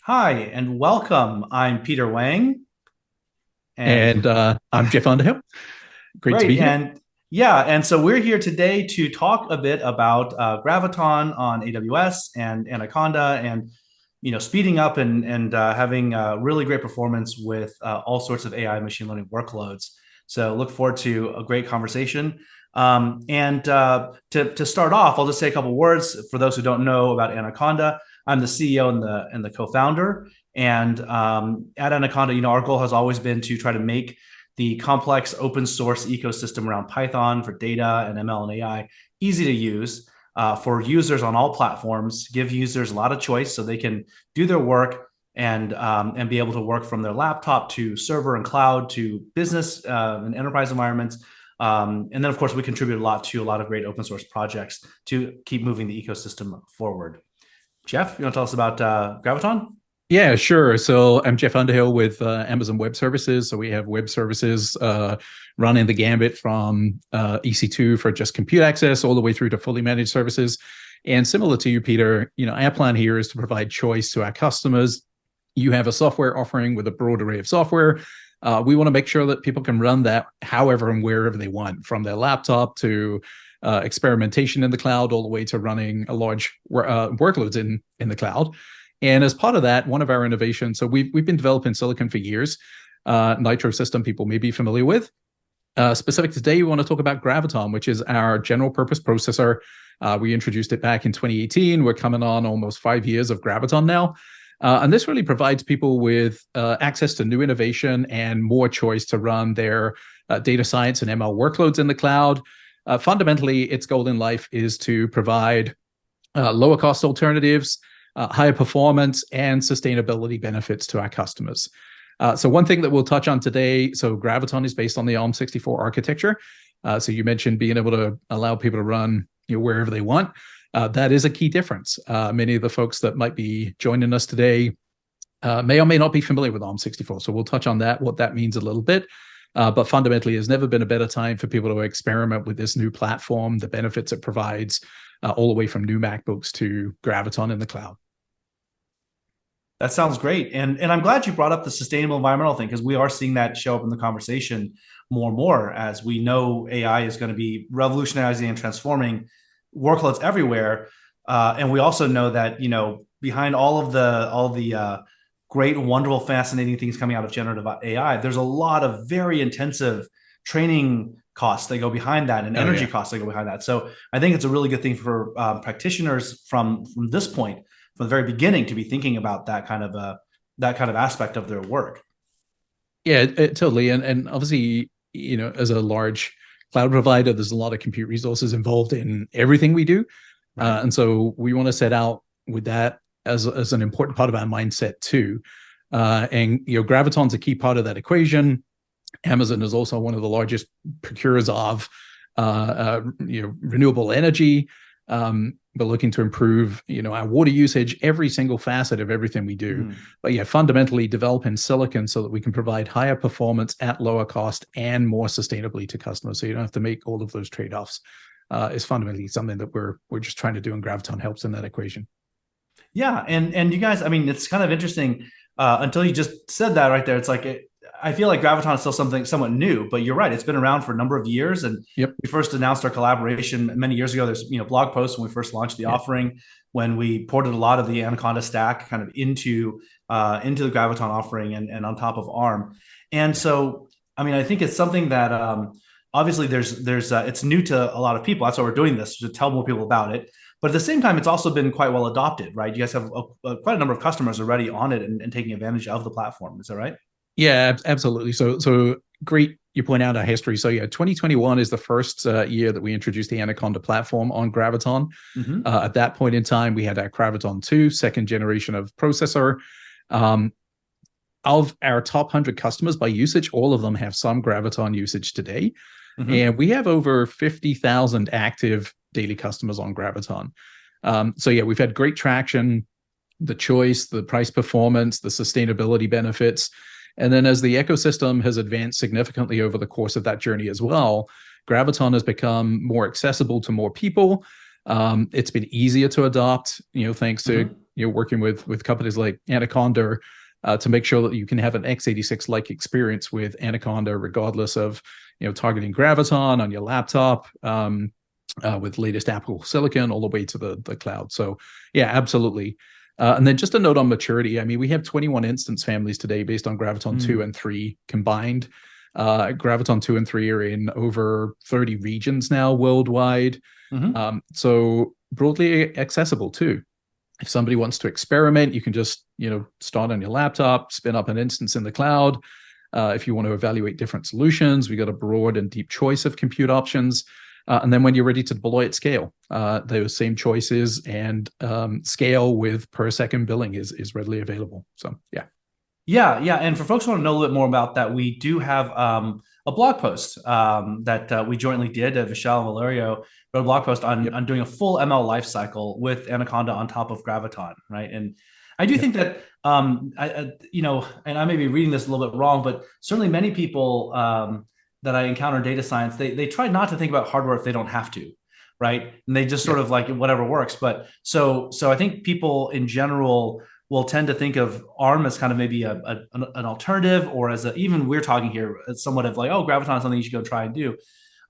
Hi and welcome. I'm Peter Wang, and And I'm Jeff Underhill. Great to great. be here. And so we're here today to talk a bit about Graviton on AWS and Anaconda, and speeding up and having really great performance with all sorts of AI machine learning workloads. So look forward to a great conversation. And to start off, I'll just say a couple words for those who don't know about Anaconda. I'm the CEO and the co-founder. And at Anaconda, our goal has always been to try to make the complex open source ecosystem around Python for data and ML and AI easy to use for users on all platforms, give users a lot of choice so they can do their work and be able to work from their laptop to server and cloud to business and enterprise environments. And then, of course, we contribute a lot to a lot of great open source projects to keep moving the ecosystem forward. Jeff, you want to tell us about Graviton? Yeah, sure. So I'm Jeff Underhill with Amazon Web Services. So we have web services running the gambit from EC2 for just compute access all the way through to fully managed services. And similar to you, Peter, our plan here is to provide choice to our customers. You have a software offering with a broad array of software. We want to make sure that people can run that however and wherever they want, from their laptop to experimentation in the cloud, all the way to running a large workloads in the cloud. And as part of that, one of our innovations, so we've been developing silicon for years. Nitro system people may be familiar with. Specific today, we want to talk about Graviton, which is our general purpose processor. We introduced it back in 2018. We're coming on almost 5 years of Graviton now. And this really provides people with access to new innovation and more choice to run their data science and ML workloads in the cloud. Fundamentally, its goal in life is to provide lower cost alternatives, higher performance, and sustainability benefits to our customers. So one thing that we'll touch on today, so Graviton is based on the ARM64 architecture. So you mentioned being able to allow people to run wherever they want. That is a key difference. Many of the folks that might be joining us today may or may not be familiar with ARM64. So we'll touch on that, what that means a little bit. But fundamentally, there's never been a better time for people to experiment with this new platform, the benefits it provides, all the way from new MacBooks to Graviton in the cloud. That sounds great. And I'm glad you brought up the sustainable environmental thing, because we are seeing that show up in the conversation more and more, as we know AI is going to be revolutionizing and transforming workloads everywhere. And we also know that, behind all the great, wonderful, fascinating things coming out of generative AI, there's a lot of very intensive training costs that go behind that, and Oh, energy yeah. costs that go behind that. So I think it's a really good thing for practitioners from this point, from the very beginning, to be thinking about that kind of aspect of their work. Yeah, totally. And obviously, as a large cloud provider, there's a lot of compute resources involved in everything we do. Right. And so we want to set out with that as an important part of our mindset too. Graviton's a key part of that equation. Amazon is also one of the largest procurers of renewable energy. We're looking to improve, our water usage, every single facet of everything we do. Mm. But yeah, fundamentally developing silicon so that we can provide higher performance at lower cost and more sustainably to customers. So you don't have to make all of those trade-offs. Is fundamentally something that we're just trying to do, and Graviton helps in that equation. Yeah, and you guys, I mean, it's kind of interesting until you just said that right there. It's like I feel like Graviton is still something somewhat new, but you're right. It's been around for a number of years, and Yep. we first announced our collaboration many years ago. There's blog posts when we first launched the Yeah. offering, when we ported a lot of the Anaconda stack kind of into the Graviton offering and on top of ARM. And Yeah. so, I mean, I think it's something that obviously there's it's new to a lot of people. That's why we're doing this, to tell more people about it. But at the same time, it's also been quite well adopted, right? You guys have quite a number of customers already on it and taking advantage of the platform. Is that right? Yeah, absolutely. So great. You point out our history. So yeah, 2021 is the first year that we introduced the Anaconda platform on Graviton. Mm-hmm. At that point in time, we had our Graviton 2, second generation of processor. Um, of our top 100 customers by usage, all of them have some Graviton usage today. Mm-hmm. And we have over 50,000 active daily customers on Graviton. So yeah, we've had great traction, the choice, the price performance, the sustainability benefits. And then as the ecosystem has advanced significantly over the course of that journey as well, Graviton has become more accessible to more people. It's been easier to adopt, thanks to Mm-hmm. working with companies like Anaconda to make sure that you can have an x86-like experience with Anaconda, regardless of targeting Graviton on your laptop, with latest Apple Silicon all the way to the cloud. So yeah, absolutely. And then just a note on maturity. I mean, we have 21 instance families today based on Graviton 2 and 3 combined. Graviton 2 and 3 are in over 30 regions now worldwide. So broadly accessible too. If somebody wants to experiment, you can just start on your laptop, spin up an instance in the cloud. If you want to evaluate different solutions, we got a broad and deep choice of compute options. And then when you're ready to deploy at scale, those same choices and scale with per second billing is readily available. So yeah. Yeah. And for folks who want to know a little bit more about that, we do have a blog post that we jointly did. Vishal and Valerio wrote a blog post on doing a full ML lifecycle with Anaconda on top of Graviton, right? And I do think that, and I may be reading this a little bit wrong, but certainly many people that I encounter in data science, they try not to think about hardware if they don't have to, right? And they just sort of like whatever works. But so I think people in general will tend to think of ARM as kind of maybe an alternative, or as even we're talking here somewhat of like, oh, Graviton is something you should go try and do.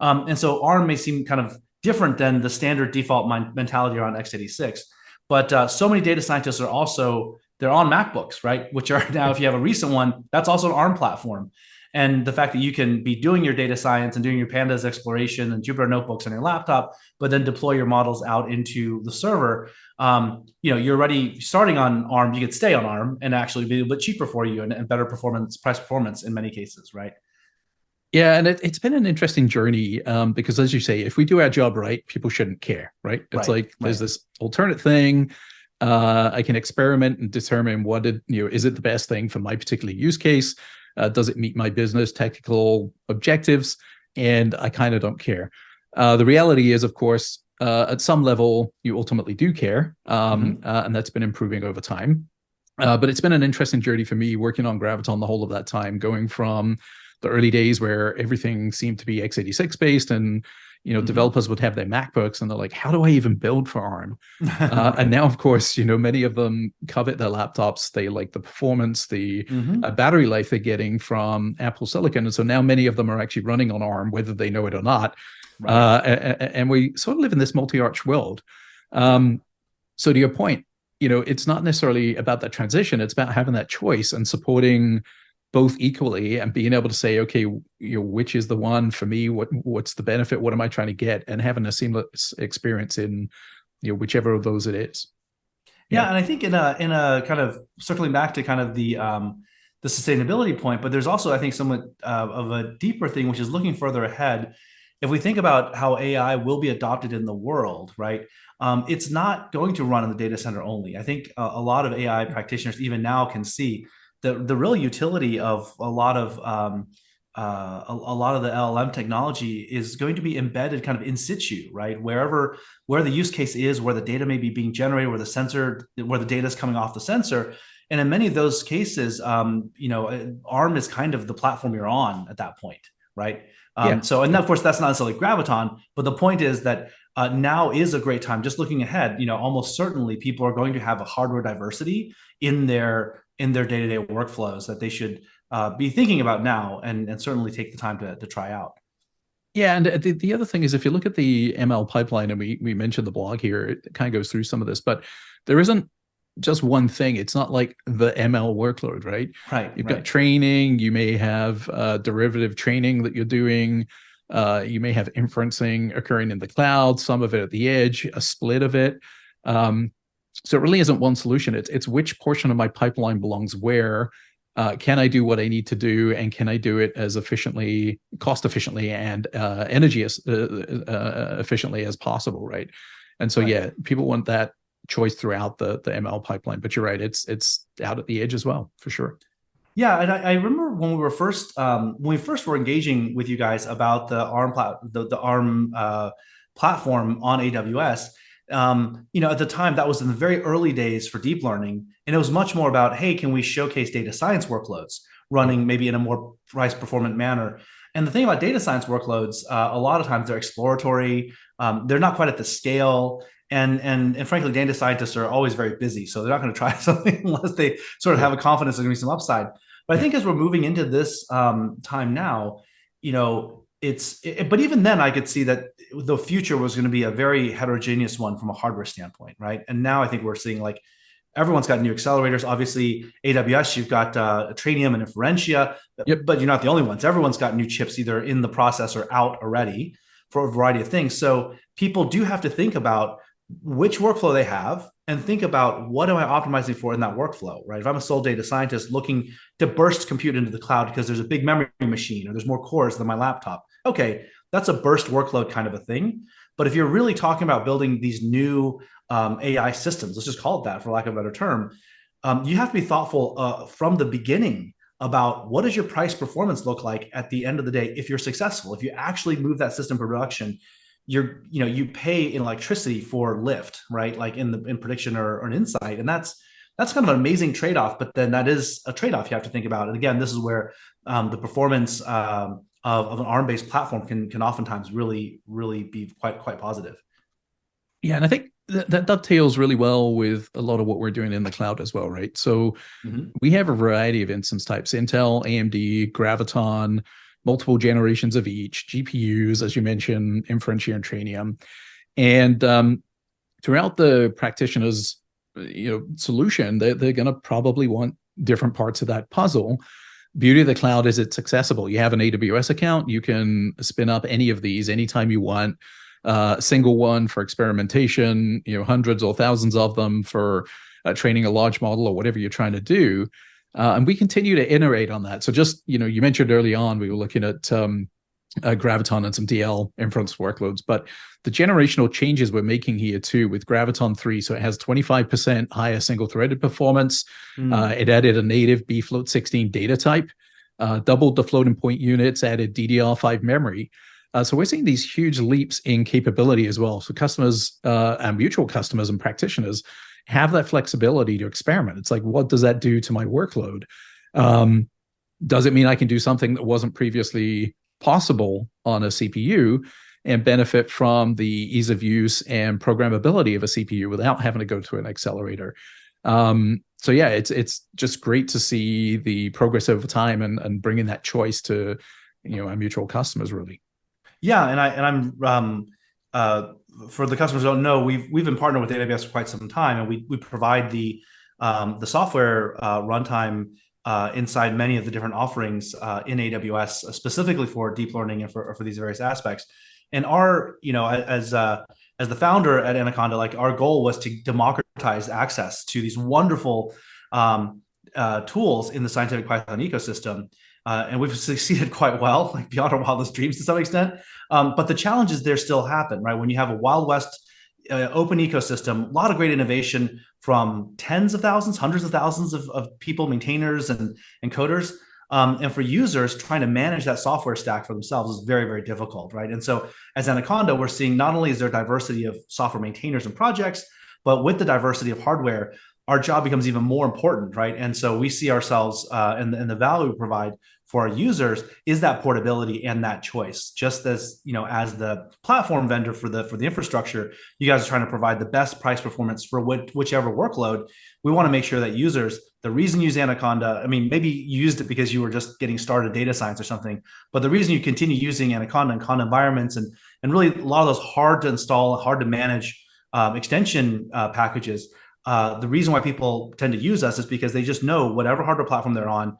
And so ARM may seem kind of different than the standard default mentality around x86. But so many data scientists are also, they're on MacBooks, right? Which are now, if you have a recent one, that's also an ARM platform. And the fact that you can be doing your data science and doing your Pandas exploration and Jupyter notebooks on your laptop, but then deploy your models out into the server, you're already starting on ARM. You could stay on ARM and actually be a bit cheaper for you and better price performance in many cases, right? Yeah, and it's been an interesting journey because, as you say, if we do our job right, people shouldn't care, right? It's there's this alternate thing. I can experiment and determine is it the best thing for my particular use case? Does it meet my business technical objectives? And I kind of don't care. The reality is, of course, at some level, you ultimately do care, and that's been improving over time. But it's been an interesting journey for me working on Graviton the whole of that time, going from the early days where everything seemed to be x86 based and developers would have their MacBooks and they're like, how do I even build for ARM? Right. And now, of course, many of them covet their laptops. They like the performance, the battery life they're getting from Apple Silicon. And so now many of them are actually running on ARM, whether they know it or not. Right. And we sort of live in this multi-arch world. So to your point, it's not necessarily about that transition. It's about having that choice and supporting both equally and being able to say, okay, which is the one for me? What's the benefit? What am I trying to get? And having a seamless experience in, whichever of those it is. Yeah, and I think in a kind of circling back to kind of the sustainability point, but there's also, I think, somewhat of a deeper thing, which is looking further ahead. If we think about how AI will be adopted in the world, right? It's not going to run in the data center only. I think a lot of AI practitioners even now can see the real utility of a lot of the LLM technology is going to be embedded kind of in situ, right? Where the use case is, where the data may be being generated, where the data is coming off the sensor. And in many of those cases, ARM is kind of the platform you're on at that point, right? So, and of course, that's not necessarily Graviton, but the point is that now is a great time. Just looking ahead, almost certainly people are going to have a hardware diversity in their day-to-day workflows that they should be thinking about now, and certainly take the time to try out. Yeah, and the other thing is, if you look at the ML pipeline, and we mentioned the blog here, it kind of goes through some of this, but there isn't just one thing. It's not like the ML workload, right? Right. You've got training. You may have derivative training that you're doing. You may have inferencing occurring in the cloud, some of it at the edge, a split of it. So it really isn't one solution. It's which portion of my pipeline belongs where. Can I do what I need to do, and can I do it as efficiently, cost efficiently, and energy efficiently as possible, right? And so, yeah, people want that choice throughout the ML pipeline. But you're right, it's out at the edge as well, for sure. Yeah, and I remember when we first were engaging with you guys about the ARM platform on AWS. At the time, that was in the very early days for deep learning, and it was much more about, hey, can we showcase data science workloads running maybe in a more price performant manner? And the thing about data science workloads, a lot of times they're exploratory, they're not quite at the scale, and frankly, data scientists are always very busy, so they're not going to try something unless they sort of have a confidence there's going to be some upside. But I Yeah. think as we're moving into this time now, but even then, I could see that the future was going to be a very heterogeneous one from a hardware standpoint, right? And now I think we're seeing like everyone's got new accelerators. Obviously, AWS, you've got Trainium and Inferentia, Yep. but you're not the only ones. Everyone's got new chips either in the process or out already for a variety of things. So people do have to think about which workflow they have and think about what am I optimizing for in that workflow, right? If I'm a sole data scientist looking to burst compute into the cloud because there's a big memory machine or there's more cores than my laptop, okay, that's a burst workload kind of a thing. But if you're really talking about building these new AI systems, let's just call it that for lack of a better term, you have to be thoughtful from the beginning about what does your price performance look like at the end of the day if you're successful. If you actually move that system to production, you pay in electricity for lift, right? Like in prediction or an insight, and that's kind of an amazing trade-off. But then that is a trade-off you have to think about. And again, this is where the performance of an ARM-based platform can oftentimes really be quite positive. Yeah, and I think that dovetails really well with a lot of what we're doing in the cloud as well, right? So Mm-hmm. we have a variety of instance types: Intel, AMD, Graviton, multiple generations of each, GPUs, as you mentioned, Inferentia and Trainium. And throughout the practitioner's solution, they're going to probably want different parts of that puzzle. Beauty of the cloud is it's accessible. You have an AWS account, you can spin up any of these anytime you want. Single one for experimentation, hundreds or thousands of them for training a large model or whatever you're trying to do. And we continue to iterate on that. So just, you mentioned early on, we were looking at Graviton and some DL inference workloads, but the generational changes we're making here too with Graviton 3. So it has 25% higher single threaded performance. It added a native bfloat 16 data type, doubled the floating point units, added DDR5 memory. So we're seeing these huge leaps in capability as well. So customers and mutual customers and practitioners have that flexibility to experiment. It's like, what does that do to my workload? Does it mean I can do something that wasn't previously possible on a CPU and benefit from the ease of use and programmability of a CPU without having to go to an accelerator? So yeah, it's just great to see the progress over time and bringing that choice to our mutual customers really. Yeah, I'm for the customers who don't know, we've been partnered with AWS for quite some time, and we provide the software runtime inside many of the different offerings in AWS, specifically for deep learning and for these various aspects. And our, as the founder at Anaconda, like our goal was to democratize access to these wonderful tools in the scientific Python ecosystem. And we've succeeded quite well, like beyond our wildest dreams to some extent. But the challenges there still happen, right? When you have a Wild West open ecosystem, a lot of great innovation from tens of thousands, hundreds of thousands of people, maintainers and coders. And for users, trying to manage that software stack for themselves is very, very difficult, right? And so as Anaconda, we're seeing not only is there diversity of software maintainers and projects, but with the diversity of hardware, our job becomes even more important, right? And so we see ourselves and the value we provide for our users is that portability and that choice. Just as as the platform vendor for the infrastructure, you guys are trying to provide the best price performance for whichever workload. We want to make sure that users, the reason you use Anaconda, I mean, maybe you used it because you were just getting started data science or something, but the reason you continue using Anaconda and Conda environments and really a lot of those hard to install, hard to manage extension packages. The reason why people tend to use us is because they just know whatever hardware platform they're on,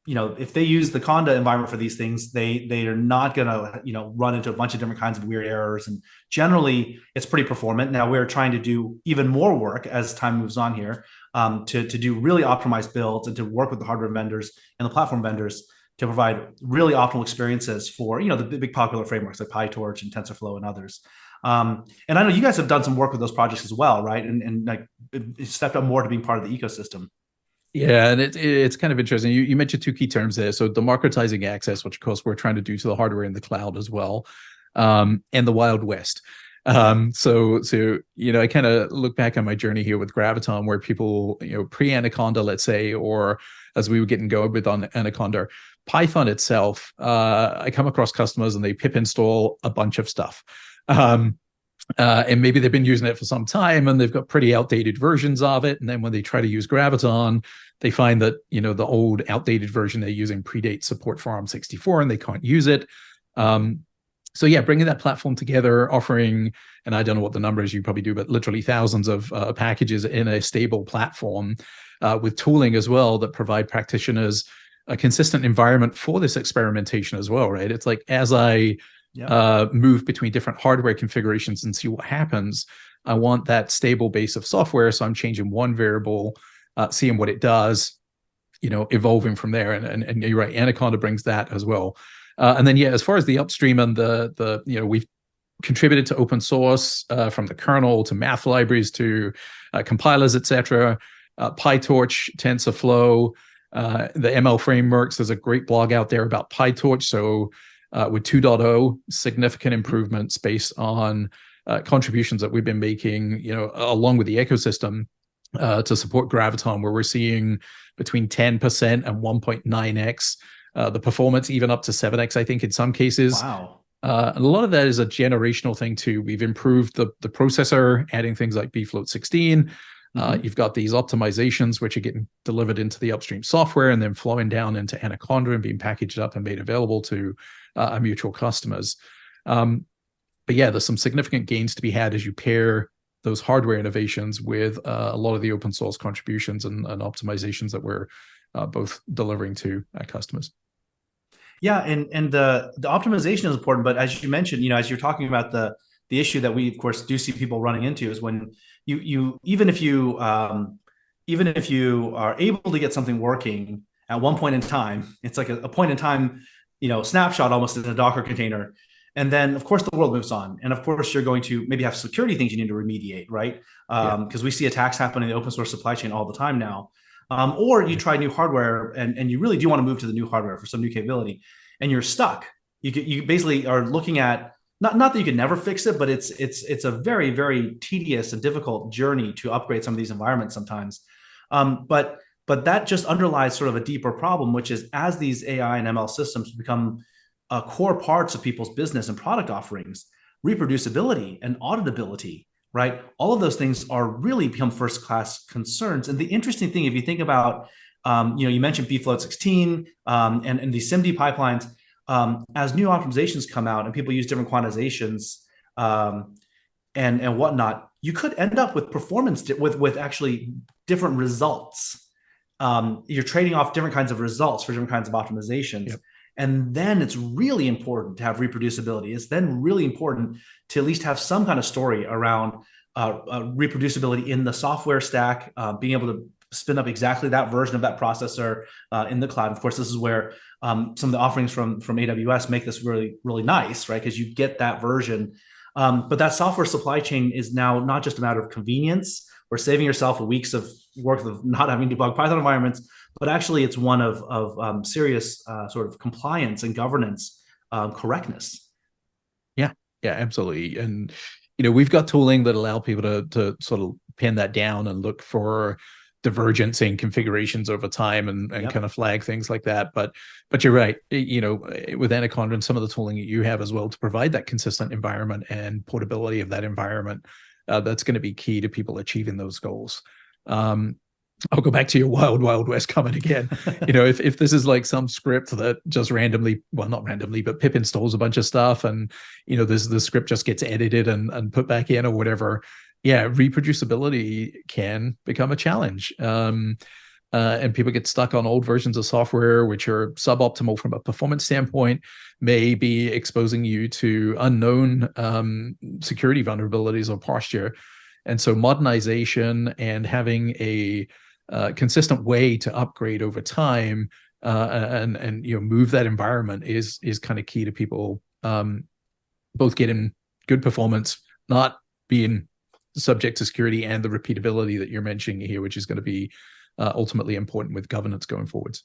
if they use the Conda environment for these things, they are not going to, run into a bunch of different kinds of weird errors. And generally, it's pretty performant. Now we're trying to do even more work as time moves on here to do really optimized builds and to work with the hardware vendors and the platform vendors to provide really optimal experiences for, the big popular frameworks like PyTorch and TensorFlow and others. And I know you guys have done some work with those projects as well, right? And like stepped up more to being part of the ecosystem. Yeah, and it's kind of interesting. You mentioned two key terms there. So democratizing access, which of course we're trying to do to the hardware in the cloud as well, and the Wild West. So I kind of look back on my journey here with Graviton, where people, pre-Anaconda, let's say, or as we were getting going with on Anaconda, Python itself, I come across customers and they pip install a bunch of stuff. And maybe they've been using it for some time and they've got pretty outdated versions of it. And then when they try to use Graviton, they find that, the old outdated version they're using predates support for ARM64 and they can't use it. So yeah, bringing that platform together, offering, and I don't know what the number is, you probably do, but literally thousands of packages in a stable platform with tooling as well that provide practitioners a consistent environment for this experimentation as well, right? It's like, as I move between different hardware configurations and see what happens, I want that stable base of software. So I'm changing one variable, seeing what it does, evolving from there. And you're right, Anaconda brings that as well. And then, as far as the upstream and we've contributed to open source from the kernel to math libraries to compilers, etc. PyTorch, TensorFlow, the ML frameworks. There's a great blog out there about PyTorch. So with 2.0, significant improvements based on contributions that we've been making, along with the ecosystem to support Graviton, where we're seeing between 10% and 1.9x. The performance even up to 7x, I think, in some cases. Wow. And a lot of that is a generational thing too. We've improved the processor, adding things like bfloat 16. You've got these optimizations, which are getting delivered into the upstream software and then flowing down into Anaconda and being packaged up and made available to our mutual customers. But yeah, there's some significant gains to be had as you pair those hardware innovations with a lot of the open source contributions and optimizations that we're both delivering to our customers. Yeah, and the optimization is important, but as you mentioned, as you're talking about the issue that we of course do see people running into is when you even if you are able to get something working at one point in time, it's like a point in time, snapshot almost in a Docker container. And then of course the world moves on. And of course you're going to maybe have security things you need to remediate, right? Because we see attacks happen in the open source supply chain all the time now. Or you try new hardware and you really do want to move to the new hardware for some new capability and you're stuck. You basically are looking at, not that you can never fix it, but it's a very, very tedious and difficult journey to upgrade some of these environments sometimes. But that just underlies sort of a deeper problem, which is as these AI and ML systems become core parts of people's business and product offerings, reproducibility and auditability, right? All of those things are really become first-class concerns. And the interesting thing, if you think about, you mentioned bfloat 16 and these SIMD pipelines, as new optimizations come out and people use different quantizations and whatnot, you could end up with performance with actually different results. You're trading off different kinds of results for different kinds of optimizations. Yep. And then it's really important to have reproducibility. It's then really important to at least have some kind of story around reproducibility in the software stack, being able to spin up exactly that version of that processor in the cloud. Of course, this is where some of the offerings from AWS make this really, really nice, right? Because you get that version. But that software supply chain is now not just a matter of convenience or saving yourself weeks of work of not having to debug Python environments, but actually it's one of serious sort of compliance and governance correctness. Yeah, absolutely. And, we've got tooling that allow people to sort of pin that down and look for divergence in configurations over time and kind of flag things like that. But you're right, with Anaconda and some of the tooling that you have as well to provide that consistent environment and portability of that environment, that's going to be key to people achieving those goals. I'll go back to your wild west comment again. If this is like some script that just randomly, well, not randomly, but pip installs a bunch of stuff and, the script just gets edited and put back in or whatever. Yeah, reproducibility can become a challenge. And people get stuck on old versions of software, which are suboptimal from a performance standpoint, may be exposing you to unknown security vulnerabilities or posture. And so modernization and having a consistent way to upgrade over time and move that environment is kind of key to people both getting good performance, not being subject to security, and the repeatability that you're mentioning here, which is going to be ultimately important with governance going forwards.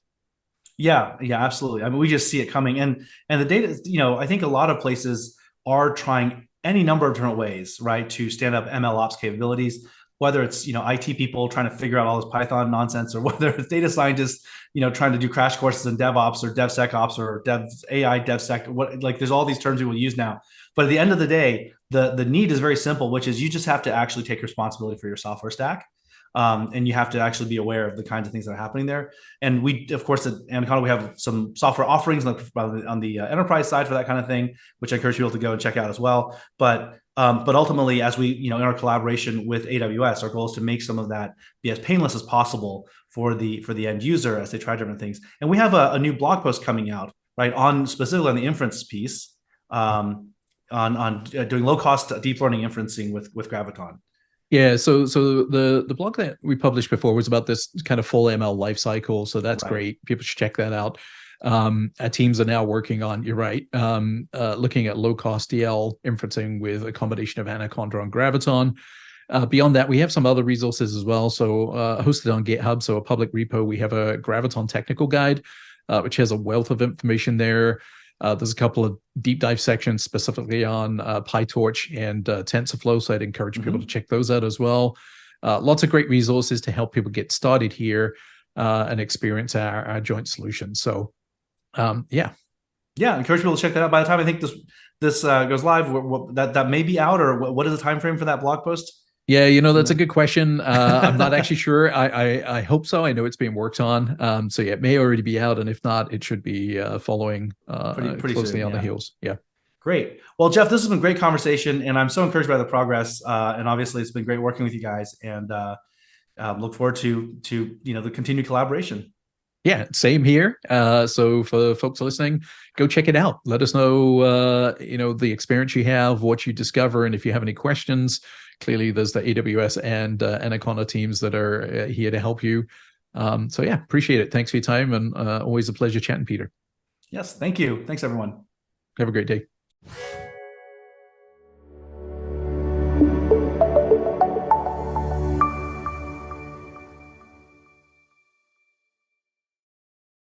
Yeah, absolutely. I mean, we just see it coming, and the data. I think a lot of places are trying any number of different ways, right, to stand up ML ops capabilities. Whether it's IT people trying to figure out all this Python nonsense, or whether it's data scientists trying to do crash courses in DevOps or DevSecOps or AI DevSec. There's all these terms we will use now. But at the end of the day, the need is very simple, which is you just have to actually take responsibility for your software stack. And you have to actually be aware of the kinds of things that are happening there. And we, of course, at Anaconda, we have some software offerings on the enterprise side for that kind of thing, which I encourage people to go and check out as well. But ultimately, as we, in our collaboration with AWS, our goal is to make some of that be as painless as possible for the end user as they try different things. And we have a new blog post coming out, right, on specifically on the inference piece, on doing low cost deep learning inferencing with Graviton. Yeah, so the blog that we published before was about this kind of full ML lifecycle. So that's great. People should check that out. Our teams are now working on, you're right, looking at low cost DL inferencing with a combination of Anaconda and Graviton. Beyond that, we have some other resources as well. So hosted on GitHub, so a public repo, we have a Graviton technical guide, which has a wealth of information there. There's a couple of deep dive sections specifically on PyTorch and TensorFlow, so I'd encourage people to check those out as well. Lots of great resources to help people get started here and experience our joint solution. So, yeah, encourage people to check that out. By the time I think this goes live, that may be out, or what is the time frame for that blog post? Yeah, that's a good question. I'm not actually sure. I hope so. I know it's being worked on. So yeah, it may already be out, and if not, it should be following pretty closely soon, on the heels. Yeah. Great. Well, Jeff, this has been a great conversation, and I'm so encouraged by the progress. And obviously, it's been great working with you guys, and look forward to the continued collaboration. Yeah, same here. So for folks listening, go check it out. Let us know, the experience you have, what you discover, and if you have any questions. Clearly, there's the AWS and Anaconda teams that are here to help you. So yeah, appreciate it. Thanks for your time, and always a pleasure chatting, Peter. Yes, thank you. Thanks, everyone. Have a great day.